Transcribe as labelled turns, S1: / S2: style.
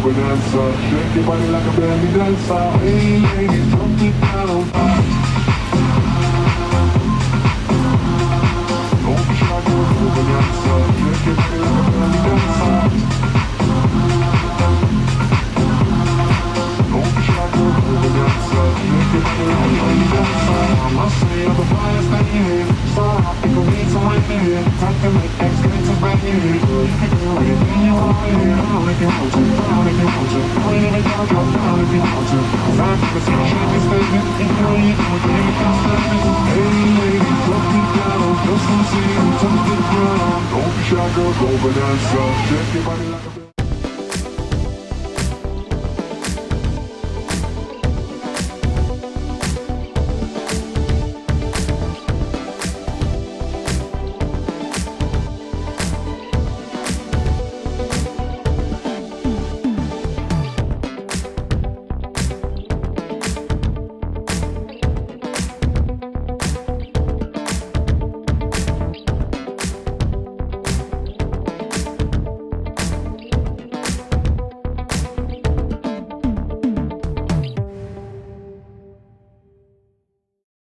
S1: over dancer. Shake your body like a belly dancer. Hey ladies, drop it down. Don't be shy, girl, over dancer. Shake your body like a belly dancer. Don't be shy, girl, over dancer. Shake your body like a belly dancer. I must say, I'm the finest thing here. So I think we need some right here. Time to make expensive right here. You can do anything you want here. Down if you want to, down if you want to. Queen of the dark, go down if you want to. Time to see shake your statement. If you really do it, then you can stop it. Hey ladies, drop it down. Just want to see you touch the ground. Don't be shy, girl, go bonanza. Shake your body like a